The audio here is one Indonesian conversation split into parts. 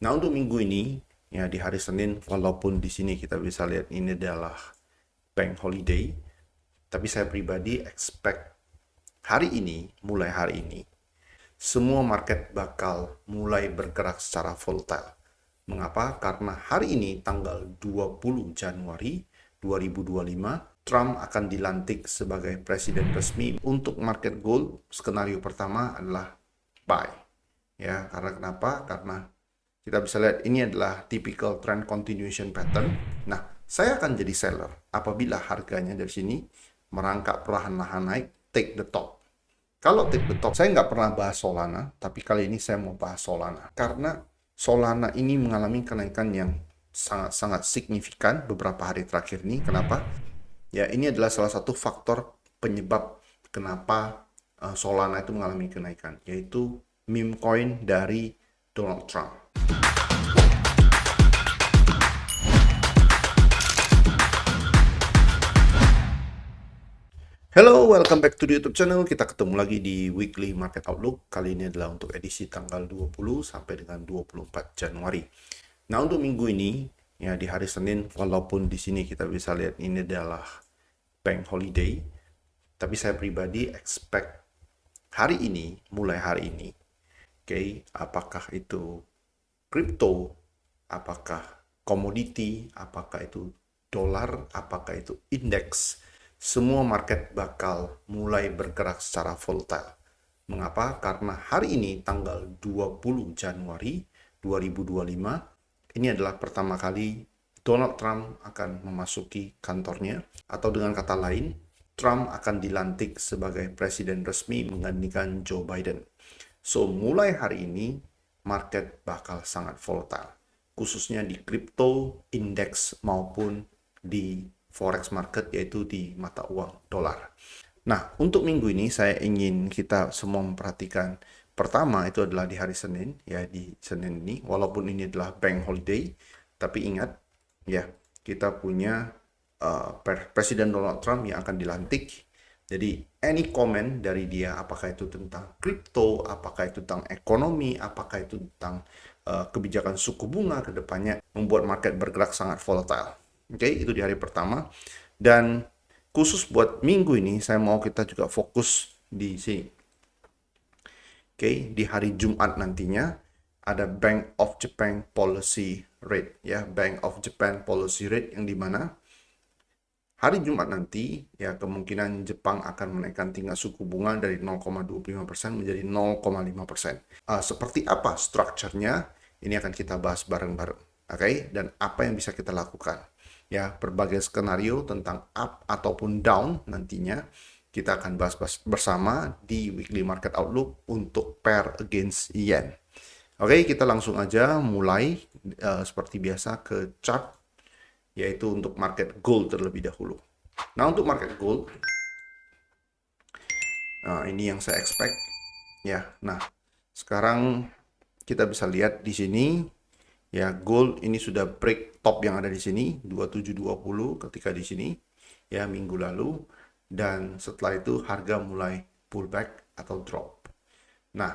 Nah, untuk minggu ini, ya di hari Senin, walaupun di sini kita bisa lihat ini adalah bank holiday, tapi saya pribadi expect mulai hari ini, semua market bakal mulai bergerak secara volatile. Mengapa? Karena hari ini tanggal 20 Januari 2025, Trump akan dilantik sebagai presiden resmi. Untuk market gold, skenario pertama adalah buy. Ya, karena kenapa? Karena kita bisa lihat ini adalah typical trend continuation pattern. Nah, saya akan jadi seller apabila harganya dari sini merangkak perlahan-lahan naik, take the top. Kalau take the top, saya nggak pernah bahas Solana, tapi kali ini saya mau bahas Solana. Karena Solana ini mengalami kenaikan yang sangat-sangat signifikan beberapa hari terakhir ini. Kenapa? Ya, ini adalah salah satu faktor penyebab kenapa Solana itu mengalami kenaikan, yaitu meme coin dari Donald Trump. Hello, welcome back to the YouTube channel. Kita ketemu lagi di Weekly Market Outlook. Kali ini adalah untuk edisi tanggal 20 sampai dengan 24 Januari. Nah, untuk minggu ini, ya di hari Senin, walaupun di sini kita bisa lihat ini adalah bank holiday, tapi saya pribadi expect mulai hari ini, oke, apakah itu crypto, apakah komoditi, apakah itu dolar, apakah itu indeks, semua market bakal mulai bergerak secara volatile. Mengapa? Karena hari ini tanggal 20 Januari 2025, ini adalah pertama kali Donald Trump akan memasuki kantornya, atau dengan kata lain, Trump akan dilantik sebagai presiden resmi menggantikan Joe Biden. So, mulai hari ini, market bakal sangat volatile, khususnya di crypto, indeks, maupun di forex market, yaitu di mata uang dolar. Nah, untuk minggu ini saya ingin kita semua memperhatikan, pertama itu adalah di hari Senin, ya di Senin ini, walaupun ini adalah bank holiday, tapi ingat, ya kita punya Presiden Donald Trump yang akan dilantik. Jadi, any comment dari dia, apakah itu tentang kripto, apakah itu tentang ekonomi, apakah itu tentang kebijakan suku bunga ke depannya, membuat market bergerak sangat volatile. Oke, itu di hari pertama. Dan khusus buat minggu ini, saya mau kita juga fokus di sini. Oke, di hari Jumat nantinya ada Bank of Japan Policy Rate, ya, Bank of Japan Policy Rate, yang dimana hari Jumat nanti, ya kemungkinan Jepang akan menaikkan tingkat suku bunga dari 0,25% menjadi 0,5%. Seperti apa strukturnya? Ini akan kita bahas bareng-bareng. Oke, dan apa yang bisa kita lakukan? Ya, berbagai skenario tentang up ataupun down nantinya kita akan bahas bersama di Weekly Market Outlook untuk pair against yen. Oke, kita langsung aja mulai seperti biasa ke chart, yaitu untuk market gold terlebih dahulu. Nah, untuk market gold, ini yang saya expect. Ya, nah sekarang kita bisa lihat di sini, ya gold ini sudah break top yang ada di sini 2720 ketika di sini, ya minggu lalu, dan setelah itu harga mulai pullback atau drop. Nah,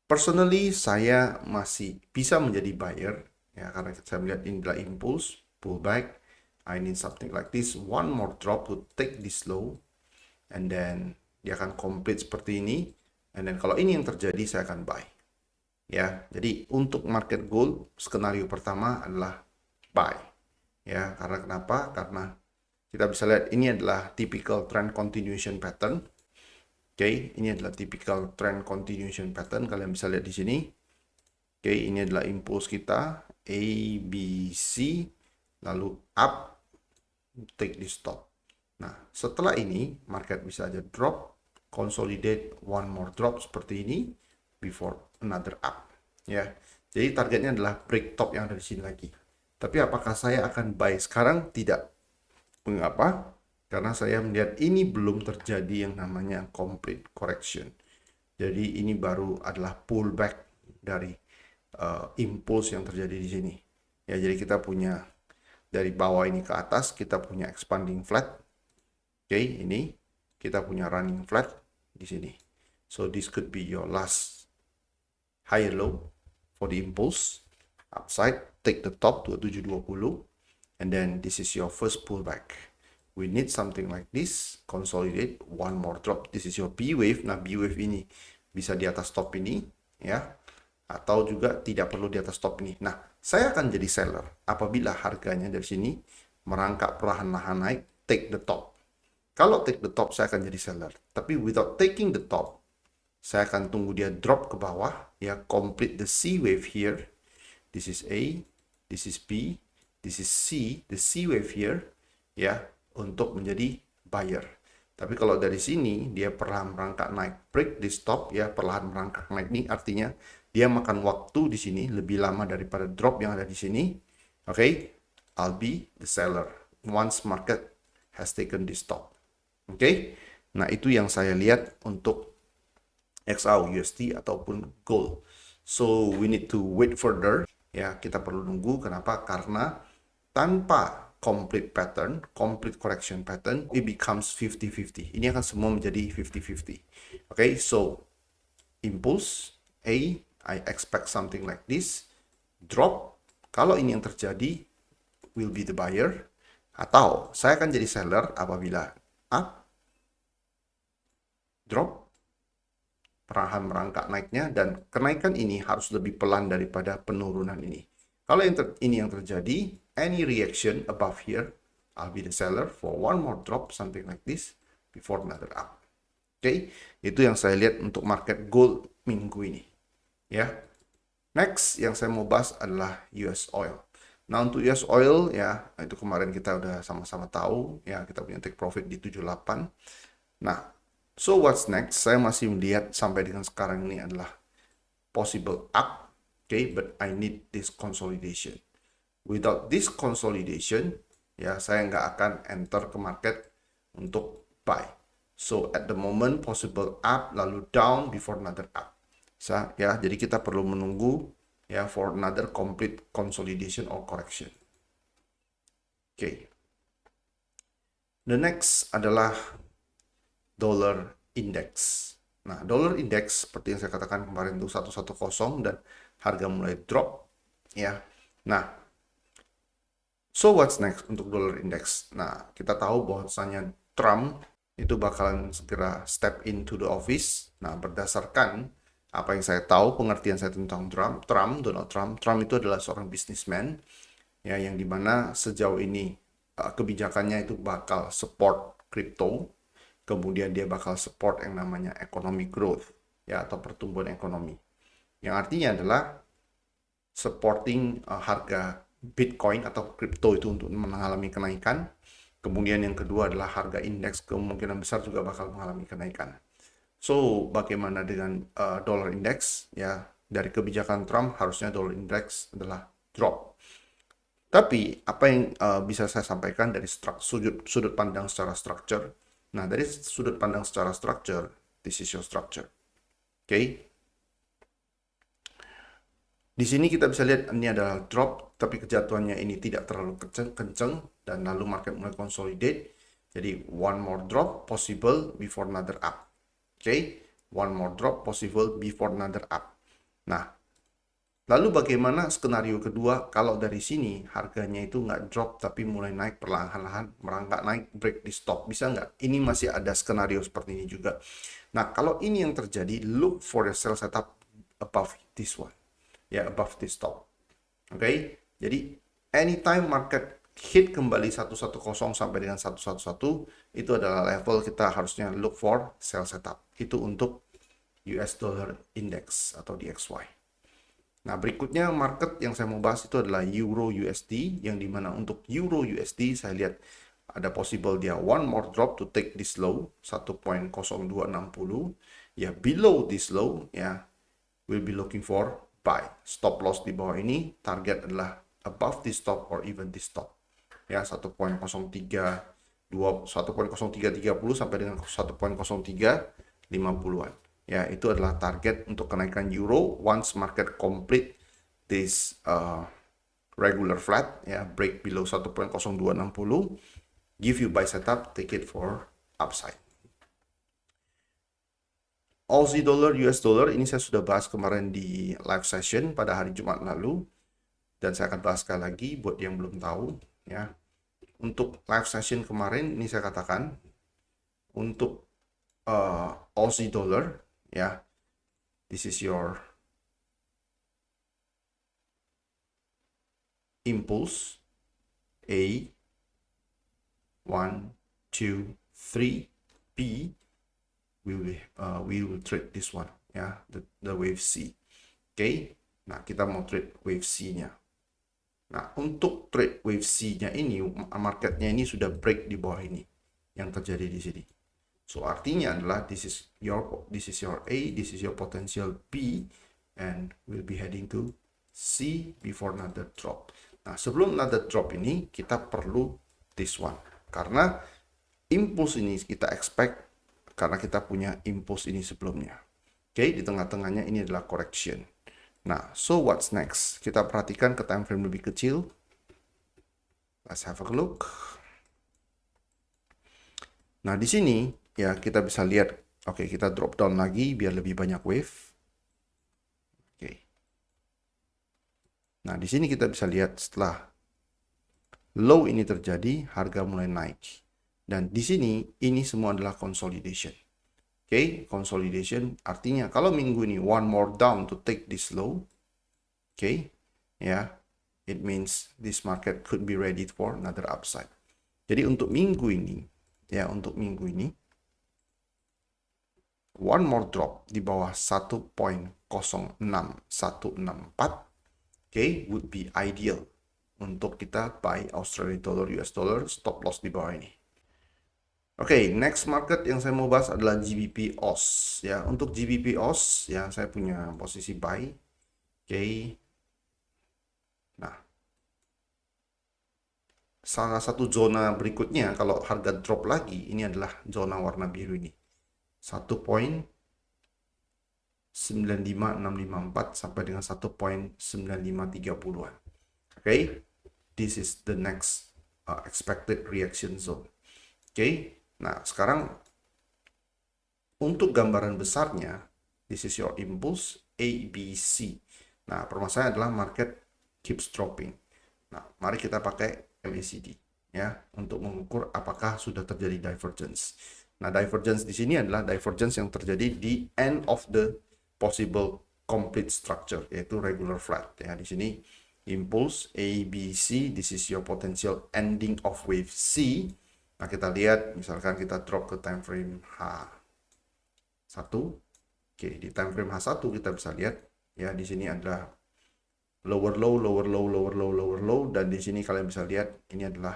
personally saya masih bisa menjadi buyer, ya karena saya melihat ini adalah impulse pullback. I need something like this, one more drop to take this low, and then dia akan complete seperti ini, and then kalau ini yang terjadi saya akan buy. Ya, jadi untuk market gold skenario pertama adalah buy. Ya, karena kenapa? Karena kita bisa lihat ini adalah typical trend continuation pattern. Oke, ini adalah typical trend continuation pattern. Kalian bisa lihat di sini. Oke, ini adalah impulse kita A, B, C, lalu up, take this stop. Nah, setelah ini market bisa aja drop, consolidate one more drop seperti ini before another up. Ya, jadi targetnya adalah break top yang ada di sini lagi. Tapi apakah saya akan buy sekarang? Tidak. Mengapa? Karena saya melihat ini belum terjadi yang namanya complete correction. Jadi ini baru adalah pullback dari impulse yang terjadi di sini. Ya, jadi kita punya dari bawah ini ke atas, kita punya expanding flat. Oke, ini kita punya running flat di sini. So this could be your last higher low for the impulse upside, take the top 2720, and then this is your first pullback. We need something like this, consolidate, one more drop. This is your B wave. Nah, B wave ini bisa di atas top ini, ya, atau juga tidak perlu di atas top ini. Nah, saya akan jadi seller apabila harganya dari sini merangkak perlahan-lahan naik, take the top. Kalau take the top, saya akan jadi seller. Tapi without taking the top, saya akan tunggu dia drop ke bawah, ya, complete the C wave here. This is A, this is B, this is C, the C wave here, ya, untuk menjadi buyer. Tapi kalau dari sini dia perlahan merangkak naik, break di stop, ya, perlahan merangkak naik ini artinya dia makan waktu di sini lebih lama daripada drop yang ada di sini. Oke, I'll be the seller once market has taken this stop. Oke, nah itu yang saya lihat untuk XAU USD ataupun gold. So we need to wait further. Ya, kita perlu nunggu. Kenapa? Karena tanpa complete pattern, complete correction pattern, it becomes 50-50. Ini akan semua menjadi 50-50. Okay, so impulse A, I expect something like this. Drop, kalau ini yang terjadi, will be the buyer. Atau saya akan jadi seller apabila up, drop, perlahan merangkak naiknya, dan kenaikan ini harus lebih pelan daripada penurunan ini. Kalau ini yang terjadi, any reaction above here, I'll be the seller for one more drop, something like this, before another up. Oke, itu yang saya lihat untuk market gold minggu ini. Ya, next yang saya mau bahas adalah US oil. Nah, untuk US oil, ya, itu kemarin kita udah sama-sama tahu, ya, kita punya take profit di 78. Nah, so what's next? Saya masih melihat sampai dengan sekarang ini adalah possible up, okay, but I need this consolidation. Without this consolidation, ya, saya nggak akan enter ke market untuk buy. So at the moment possible up lalu down before another up. Ya, jadi kita perlu menunggu, ya, for another complete consolidation or correction. Okay. The next adalah dollar index. Nah, dollar index seperti yang saya katakan kemarin itu 110 dan harga mulai drop, ya. Nah, so what's next untuk dollar index? Nah, kita tahu bahwasanya Trump itu bakalan segera step into the office. Nah, berdasarkan apa yang saya tahu, pengertian saya tentang Donald Trump itu adalah seorang businessman, ya, yang dimana sejauh ini kebijakannya itu bakal support crypto, kemudian dia bakal support yang namanya economic growth, ya, atau pertumbuhan ekonomi, yang artinya adalah supporting harga Bitcoin atau crypto itu untuk mengalami kenaikan. Kemudian yang kedua adalah harga indeks kemungkinan besar juga bakal mengalami kenaikan. So, bagaimana dengan dollar index? Ya, dari kebijakan Trump harusnya dollar index adalah drop. Tapi apa yang bisa saya sampaikan dari sudut pandang secara structure? Nah, dari sudut pandang secara structure, this is your structure. Oke. Di sini kita bisa lihat ini adalah drop, tapi kejatuhannya ini tidak terlalu kenceng dan lalu market mulai consolidate. Jadi one more drop possible before another up. Oke, one more drop possible before another up. Nah, lalu bagaimana skenario kedua kalau dari sini harganya itu nggak drop tapi mulai naik perlahan-lahan, merangkak naik, break di stop, bisa nggak? Ini masih ada skenario seperti ini juga. Nah, kalau ini yang terjadi, look for the sell setup above this one, ya, above this stop. Oke, jadi anytime market hit kembali 110 sampai dengan 111, itu adalah level kita harusnya look for sell setup. Itu untuk US dollar index atau DXY. Nah, berikutnya market yang saya mau bahas itu adalah Euro USD, yang dimana untuk Euro USD saya lihat ada possible dia one more drop to take this low 1.0260. Ya, below this low, ya, we'll be looking for buy. Stop loss di bawah ini, target adalah above this stop or even this stop. Ya, 1.0330 sampai dengan 1.0350-an. Ya, itu adalah target untuk kenaikan euro once market complete this regular flat, ya, break below 1.0260, give you buy setup, take it for upside. Aussie dollar, US dollar ini saya sudah bahas kemarin di live session pada hari Jumat lalu, dan saya akan bahas sekali lagi buat yang belum tahu ya. Untuk live session kemarin ini saya katakan untuk Aussie dollar ya, this is your impulse A 1 2 3 B. We will trade this one ya, the wave C. Oke. Nah, kita mau trade wave C-nya. Nah, untuk trade wave C-nya ini, marketnya ini sudah break di bawah ini yang terjadi di sini. So, artinya adalah this is your A, this is your potential B, and we'll be heading to C before another drop. Nah, sebelum another drop ini, kita perlu this one. Karena impulse ini kita expect karena kita punya impulse ini sebelumnya. Oke, di tengah-tengahnya ini adalah correction. Nah, so what's next? Kita perhatikan ke time frame lebih kecil. Let's have a look. Nah, di sini ya kita bisa lihat, oke, kita drop down lagi biar lebih banyak wave. Oke. Nah, di sini kita bisa lihat setelah low ini terjadi, harga mulai naik. Dan di sini, ini semua adalah consolidation. Oke, consolidation artinya kalau minggu ini one more down to take this low. Oke, ya, it means this market could be ready for another upside. Jadi untuk minggu ini, ya, untuk minggu ini, one more drop di bawah 1.06164, oke, would be ideal untuk kita buy Australian dollar, US dollar, stop loss di bawah ini. Oke, next market yang saya mau bahas adalah GBP AUS ya. Untuk GBP AUS ya, saya punya posisi buy. Oke. Nah, salah satu zona berikutnya kalau harga drop lagi, ini adalah zona warna biru ini. 1.95654 sampai dengan 1.9530-an. Oke. This is the next expected reaction zone. Oke. Nah, sekarang untuk gambaran besarnya, this is your impulse ABC. Nah, permasalahannya adalah market keeps dropping. Nah, mari kita pakai MACD ya untuk mengukur apakah sudah terjadi divergence. Nah, divergence di sini adalah divergence yang terjadi di end of the possible complete structure, yaitu regular flat ya. Di sini impulse ABC, this is your potential ending of wave C. Nah, kita lihat, misalkan kita drop ke time frame H1. Oke, di time frame H1 kita bisa lihat, ya, di sini adalah lower low, lower low, lower low, lower low, dan di sini kalian bisa lihat, ini adalah,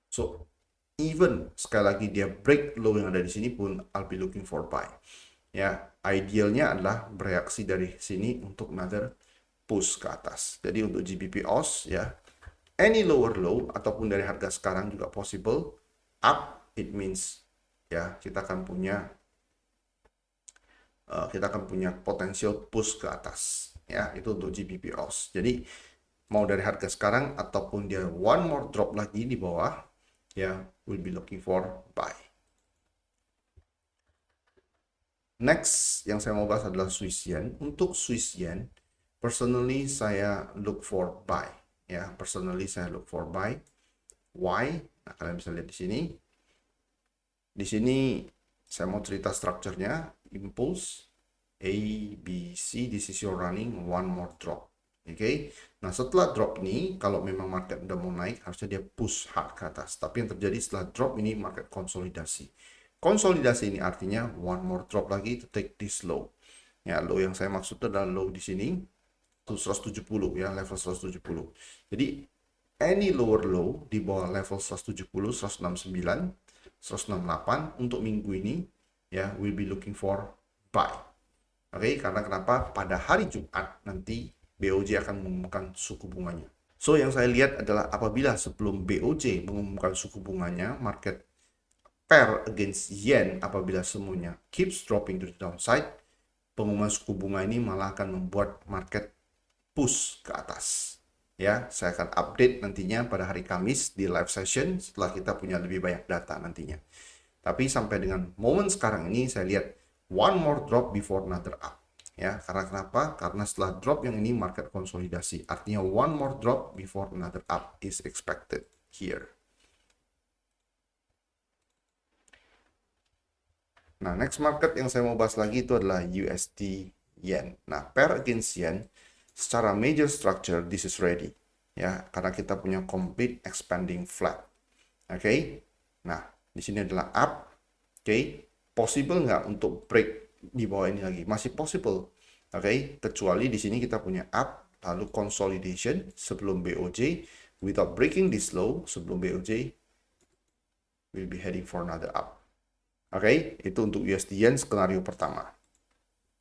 so, even, sekali lagi dia break low yang ada di sini pun, I'll be looking for buy. Ya, idealnya adalah bereaksi dari sini untuk another push ke atas. Jadi untuk GBP AUS, ya, any lower low ataupun dari harga sekarang juga possible up, it means ya kita akan punya potensial push ke atas ya, itu untuk GBP AUS. Jadi mau dari harga sekarang ataupun dia one more drop lagi di bawah ya, we'll be looking for buy. Next yang saya mau bahas adalah Swiss Yen. Untuk Swiss Yen, personally saya look for buy. Ya, personally saya look for buy. Why? Nah, kalian bisa lihat di sini. Di sini saya mau cerita strukturnya. Impulse A, B, C. This is your running one more drop. Oke. Nah, setelah drop ini, kalau memang market udah mau naik, harusnya dia push hard ke atas. Tapi yang terjadi setelah drop ini, market konsolidasi. Konsolidasi ini artinya one more drop lagi to take this low. Ya, low yang saya maksud adalah low di sini. 170 ya, level 170. Jadi any lower low di bawah level 170, 169, 168 untuk minggu ini ya, we'll be looking for buy. Oke, karena kenapa? Pada hari Jumat nanti BOJ akan mengumumkan suku bunganya. So yang saya lihat adalah apabila sebelum BOJ mengumumkan suku bunganya, market pair against yen apabila semuanya keeps dropping to the downside, pengumuman suku bunga ini malah akan membuat market push ke atas. Ya, saya akan update nantinya pada hari Kamis di live session setelah kita punya lebih banyak data nantinya. Tapi sampai dengan momen sekarang ini saya lihat one more drop before another up. Ya, karena kenapa? Karena setelah drop yang ini market konsolidasi. Artinya one more drop before another up is expected here. Nah, next market yang saya mau bahas lagi itu adalah USD Yen. Nah, pair against Yen, secara major structure, this is ready. Ya, karena kita punya complete expanding flat. Oke. Nah, di sini adalah up. Oke. Possible nggak untuk break di bawah ini lagi? Masih possible. Oke. Kecuali di sini kita punya up, lalu consolidation sebelum BOJ. Without breaking this low sebelum BOJ, we'll be heading for another up. Oke, itu untuk USD Yen skenario pertama.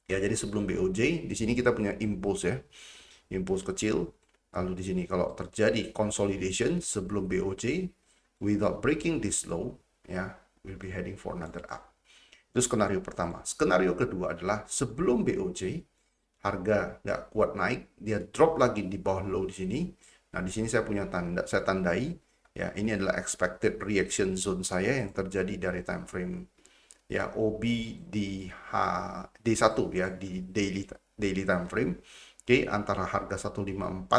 Ya, jadi sebelum BOJ, di sini kita punya impulse ya. Impulse kecil. Lalu di sini kalau terjadi consolidation sebelum BOJ, without breaking this low, ya, we'll be heading for another up. Itu skenario pertama. Skenario kedua adalah sebelum BOJ, harga nggak kuat naik, dia drop lagi di bawah low di sini. Nah, di sini saya punya tanda, saya tandai, ya, ini adalah expected reaction zone saya yang terjadi dari time frame ya OB di D1 ya di daily time frame. Oke, antara harga 154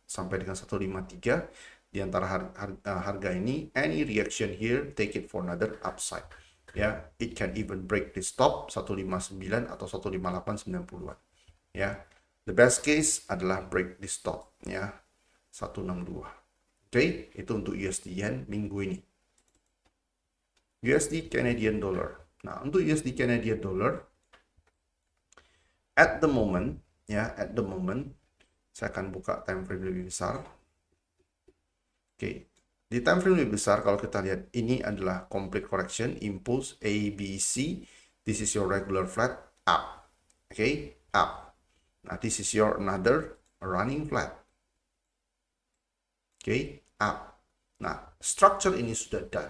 sampai dengan 153 di antara harga ini, any reaction here take it for another upside. Ya, it can even break the stop 159 atau 158 90-an. Ya. The best case adalah break the stop ya 162. Oke, itu untuk USD Yen minggu ini. USD Canadian Dollar. Nah, untuk USD Canadian Dollar, at the moment, saya akan buka time frame lebih besar. Oke, di time frame lebih besar, kalau kita lihat, ini adalah complete correction, impulse A, B, C. This is your regular flat, up. Oke, up. Nah, this is your another running flat. Oke, up. Nah, structure ini sudah done.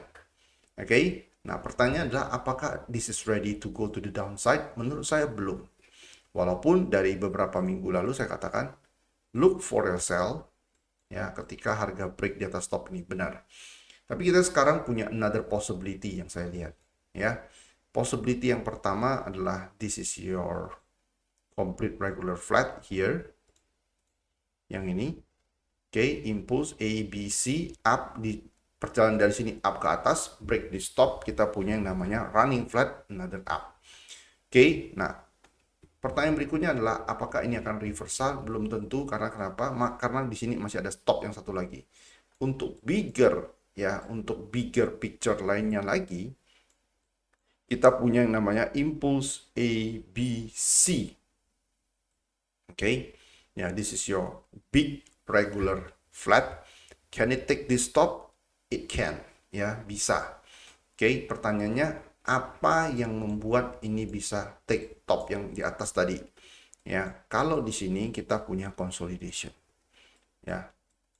Oke, nah pertanyaan adalah apakah this is ready to go to the downside? Menurut saya belum. Walaupun dari beberapa minggu lalu saya katakan look for a sell ya ketika harga break di atas stop ini benar. Tapi kita sekarang punya another possibility yang saya lihat ya. Possibility yang pertama adalah this is your complete regular flat here. Yang ini. Oke, impulse A, B, C up di perjalanan dari sini up ke atas, break di stop, kita punya yang namanya running flat, another up. Oke, nah pertanyaan berikutnya adalah apakah ini akan reversal? Belum tentu, karena kenapa? Karena di sini masih ada stop yang satu lagi. Untuk bigger picture lainnya lagi, kita punya yang namanya impulse A, B, C. Oke, ya, this is your big regular flat. Can it take this stop? It can, ya, bisa. Oke, pertanyaannya apa yang membuat ini bisa take top yang di atas tadi? Ya, kalau di sini kita punya consolidation. Ya,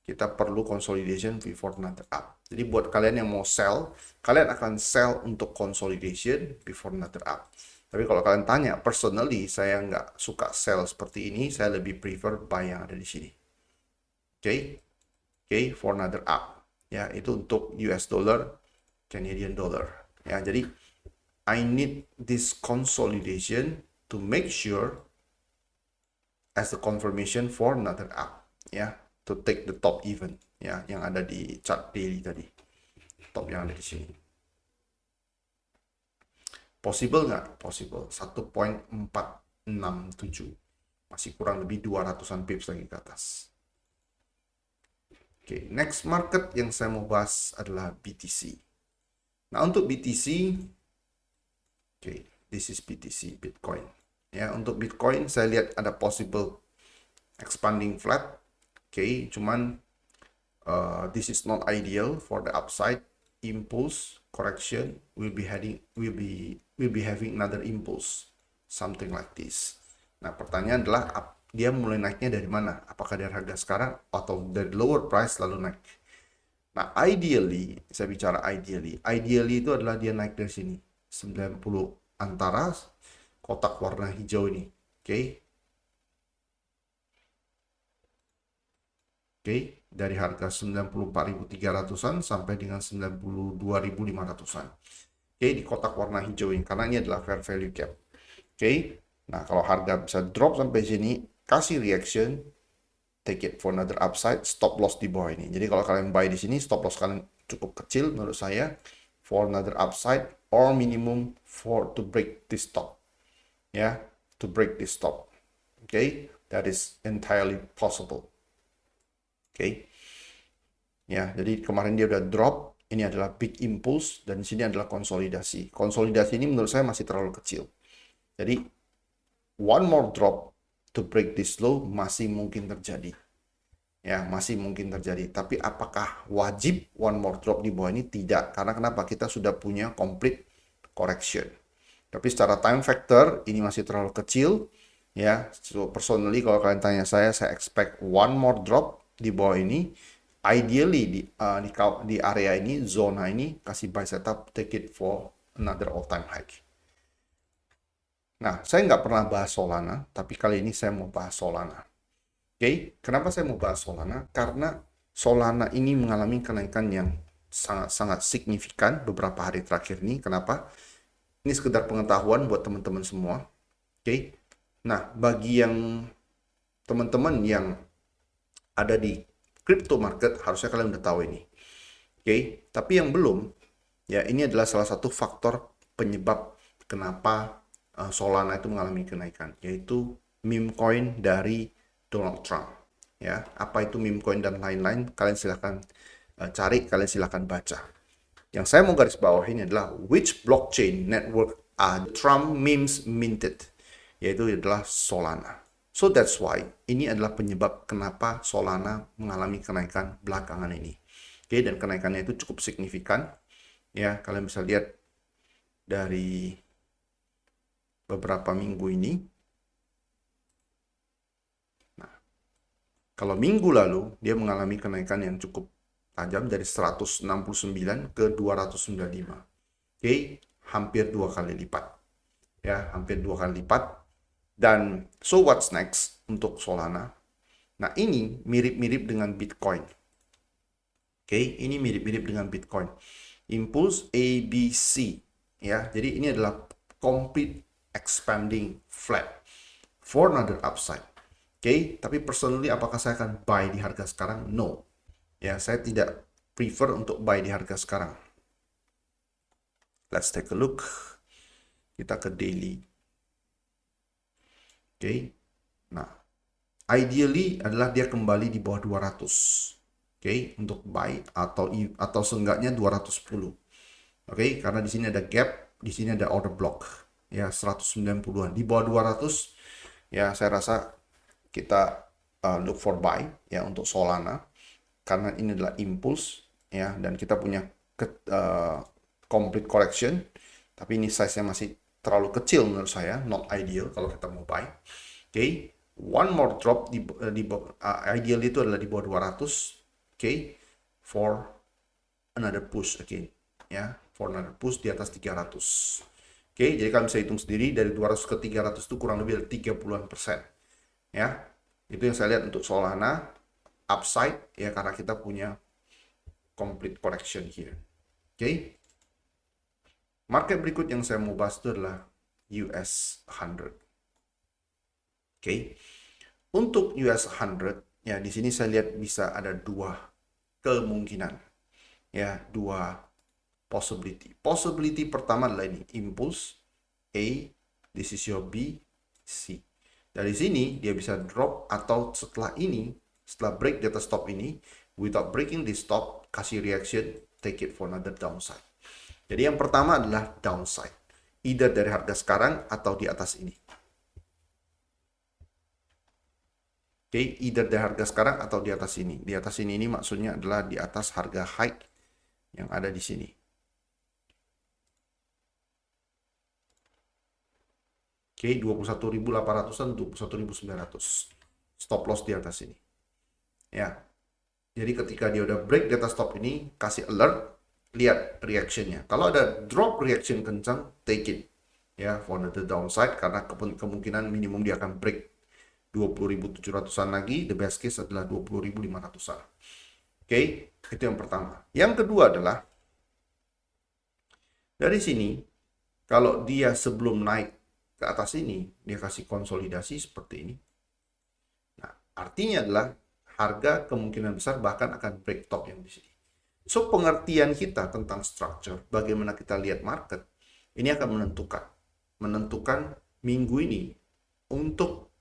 kita perlu consolidation before another up. Jadi buat kalian yang mau sell, kalian akan sell untuk consolidation before another up. Tapi kalau kalian tanya, personally saya nggak suka sell seperti ini, saya lebih prefer buy yang ada di sini. Oke, for another up. Ya, itu untuk US dollar, Canadian dollar. Ya, jadi I need this consolidation to make sure as a confirmation for another up. Ya, to take the top even. Ya, yang ada di chart daily tadi. Top yang ada di sini. Possible nggak? Possible. 1.467. Masih kurang lebih 200-an pips lagi ke atas. Oke, next market yang saya mau bahas adalah BTC. Nah, untuk BTC, oke, this is BTC, Bitcoin. Ya, untuk Bitcoin saya lihat ada possible expanding flat. Oke, cuman this is not ideal for the upside. Impulse correction will be having another impulse, something like this. Nah, pertanyaan adalah dia mulai naiknya dari mana? Apakah dari harga sekarang atau dari lower price lalu naik? Nah, ideally, saya bicara ideally itu adalah dia naik dari sini 90 antara kotak warna hijau ini. Oke, dari harga 94.300-an sampai dengan 92.500-an. Oke, di kotak warna hijau ini karena ini adalah fair value gap. Oke. Nah, kalau harga bisa drop sampai sini, kasih reaction, take it for another upside, stop loss di bawah ini. Jadi kalau kalian buy di sini, stop loss kalian cukup kecil menurut saya, for another upside or minimum for to break this stop. Ya, to break this stop. Okay, that is entirely possible. Okay. Ya, jadi kemarin dia udah drop, ini adalah big impulse dan di sini adalah konsolidasi. Konsolidasi ini menurut saya masih terlalu kecil. Jadi one more drop to break this low masih mungkin terjadi. Ya, masih mungkin terjadi. Tapi apakah wajib one more drop di bawah ini? Tidak. Karena kenapa? Kita sudah punya complete correction. Tapi secara time factor ini masih terlalu kecil. Ya, so personally kalau kalian tanya saya expect one more drop di bawah ini. Ideally di area ini, zona ini, kasih buy setup, take it for another all-time high. Nah, saya nggak pernah bahas Solana, tapi kali ini saya mau bahas Solana. Oke, kenapa saya mau bahas Solana? Karena Solana ini mengalami kenaikan yang sangat-sangat signifikan beberapa hari terakhir ini. Kenapa? Ini sekedar pengetahuan buat teman-teman semua. Oke, nah bagi yang teman-teman yang ada di crypto market, harusnya kalian udah tahu ini. Oke, tapi yang belum, ya ini adalah salah satu faktor penyebab kenapa Solana itu mengalami kenaikan, yaitu meme coin dari Donald Trump. Ya, apa itu meme coin dan lain-lain, kalian silahkan cari, kalian silahkan baca. Yang saya mau garis bawah ini adalah which blockchain network are Trump memes minted, yaitu adalah Solana. So that's why ini adalah penyebab kenapa Solana mengalami kenaikan belakangan ini. Oke, dan kenaikannya itu cukup signifikan. Ya, kalian bisa lihat dari beberapa minggu ini. Nah, kalau minggu lalu dia mengalami kenaikan yang cukup tajam dari 169 ke 295. Oke, hampir 2 kali lipat. Ya, hampir 2 kali lipat. Dan so what's next untuk Solana? Nah, ini mirip-mirip dengan Bitcoin. Oke, ini mirip-mirip dengan Bitcoin. Impulse ABC. Ya, jadi ini adalah complete expanding flat for another upside. Oke, tapi personally apakah saya akan buy di harga sekarang? No. Ya, saya tidak prefer untuk buy di harga sekarang. Let's take a look. Kita ke daily. Oke. Nah, ideally adalah dia kembali di bawah 200. Oke, untuk buy atau seenggaknya 210. Oke, karena di sini ada gap, di sini ada order block. Ya, 190-an. Di bawah 200 ya saya rasa kita look for buy ya untuk Solana karena ini adalah impulse ya dan kita punya complete correction. Tapi ini size-nya masih terlalu kecil menurut saya, not ideal kalau kita mau buy. Oke, one more drop ideal itu adalah di bawah 200. Oke, for another push again. Ya, for another push di atas 300. Oke, jadi kalian bisa hitung sendiri dari 200 ke 300 itu kurang lebih dari 30-an%. Ya, itu yang saya lihat untuk Solana upside ya karena kita punya complete correction here. Oke. Market berikut yang saya mau bahas itu adalah US 100. Oke. Untuk US 100 ya di sini saya lihat bisa ada dua kemungkinan. Ya, dua possibility. Possibility pertama adalah ini, impulse A, this is your B, C. Dari sini dia bisa drop atau setelah ini, setelah break di atas stop ini, without breaking this stop, kasih reaction, take it for another downside. Jadi yang pertama adalah downside. Either dari harga sekarang atau di atas ini. Oke, either dari harga sekarang atau di atas ini. Di atas ini maksudnya adalah di atas harga high yang ada di sini. Oke, 21.800-an, 21.900. Stop loss di atas ini. Ya. Jadi ketika dia udah break di atas stop ini, kasih alert, lihat reactionnya. Kalau ada drop reaction kencang, take it. Ya, for the downside, karena kemungkinan minimum dia akan break 20.700-an lagi. The best case adalah 20.500-an. Oke, itu yang pertama. Yang kedua adalah, dari sini, kalau dia sebelum naik ke atas ini, dia kasih konsolidasi seperti ini. Nah, artinya adalah harga kemungkinan besar bahkan akan break top yang di sini. So, pengertian kita tentang structure, bagaimana kita lihat market, ini akan menentukan minggu ini untuk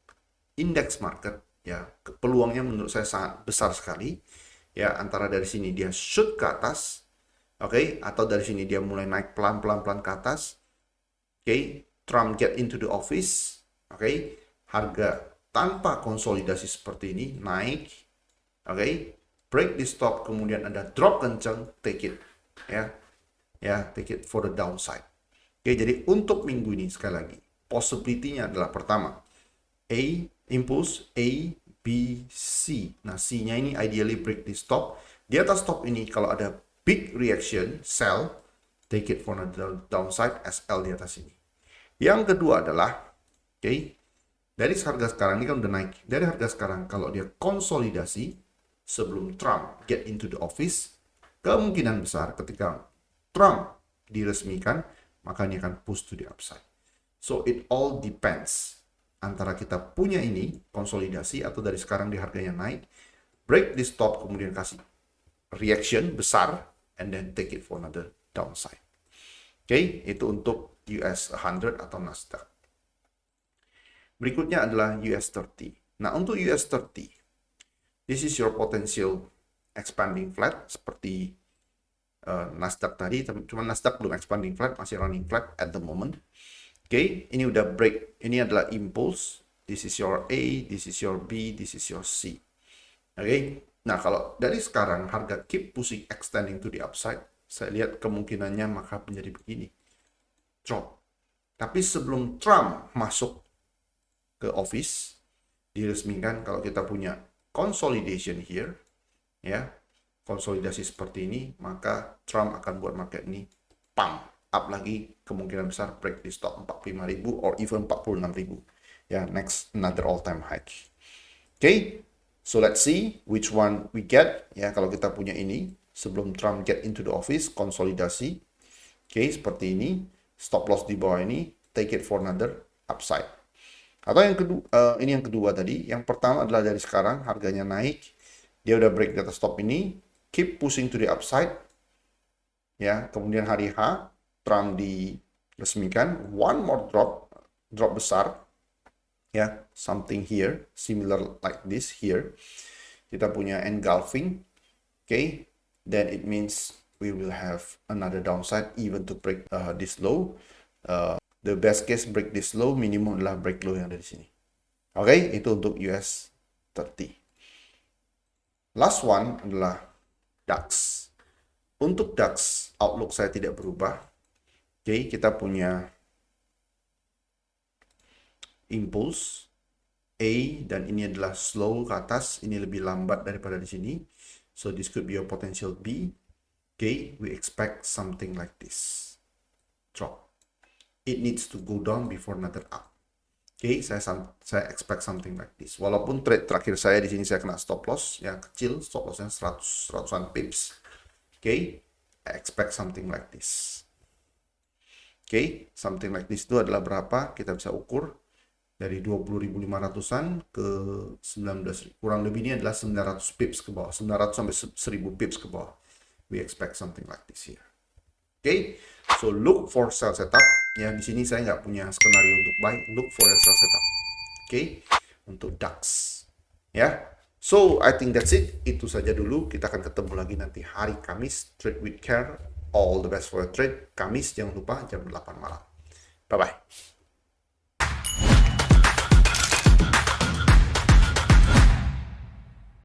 indeks market, ya, peluangnya menurut saya sangat besar sekali, ya, antara dari sini dia shoot ke atas, oke, atau dari sini dia mulai naik pelan-pelan ke atas, oke, Trump get into the office, oke, harga tanpa konsolidasi seperti ini naik, oke, break di stop, kemudian ada drop kencang, take it, ya, take it for the downside. Oke, jadi untuk minggu ini sekali lagi, possibility-nya adalah pertama, impulse A, B, C. Nah, C-nya ini ideally break di stop. Di atas stop ini kalau ada big reaction, sell, take it for the downside, SL di atas ini. Yang kedua adalah, oke, dari harga sekarang ini kan udah naik. Dari harga sekarang kalau dia konsolidasi sebelum Trump get into the office, kemungkinan besar ketika Trump diresmikan, maka ini akan push to the upside. So it all depends antara kita punya ini konsolidasi atau dari sekarang di harganya naik, break di stop kemudian kasih reaction besar and then take it for another downside. Oke, itu untuk US 100 atau Nasdaq. Berikutnya adalah US 30. Nah, untuk US 30, this is your potential expanding flat seperti Nasdaq tadi, cuma Nasdaq belum expanding flat, masih running flat at the moment. Oke, ini udah break. Ini adalah impulse. This is your A, this is your B, this is your C. Oke, nah kalau dari sekarang harga keep pushing extending to the upside, saya lihat kemungkinannya maka menjadi begini. Drop. Tapi sebelum Trump masuk ke office, diresmikan kalau kita punya consolidation here, ya, konsolidasi seperti ini, maka Trump akan buat market ini pump up lagi, kemungkinan besar break di stop 45.000 or even 46.000. Ya, next another all time high. Okay, so let's see which one we get. Ya, kalau kita punya ini sebelum Trump get into the office, konsolidasi. Okay, seperti ini, stop loss di bawah ini, take it for another upside. Atau yang kedua, ini yang kedua tadi. Yang pertama adalah dari sekarang harganya naik, dia udah break di atas stop ini, keep pushing to the upside. Ya, kemudian hari H Trump diresmikan, one more drop besar, ya, something here, similar like this here. Kita punya engulfing, okay, then it means we will have another downside even to break this low. The best case break this low, minimum adalah break low yang ada di sini. Oke, itu untuk US 30. Last one adalah DAX. Untuk DAX, outlook saya tidak berubah. Oke, kita punya impulse A dan ini adalah slow ke atas, ini lebih lambat daripada di sini. So this could be your potential B. Okay, we expect something like this. Drop. It needs to go down before another up. Okay, saya expect something like this. Walaupun trade terakhir saya di sini saya kena stop loss yang kecil, stop lossnya 100-an pips. Okay, I expect something like this. Oke, something like this itu adalah berapa? Kita bisa ukur dari 20.500-an ke 19, kurang lebih ini adalah 900 pips ke bawah, 900 sampai 1000 pips ke bawah. We expect something like this here. Oke, so look for sell setup. Ya, di sini saya nggak punya skenario untuk buy, look for a sell setup. Oke, untuk DAX. Ya, so I think that's it. Itu saja dulu. Kita akan ketemu lagi nanti hari Kamis. Trade with care. All the best for your trade. Kamis jangan lupa jam 8 malam. Bye-bye.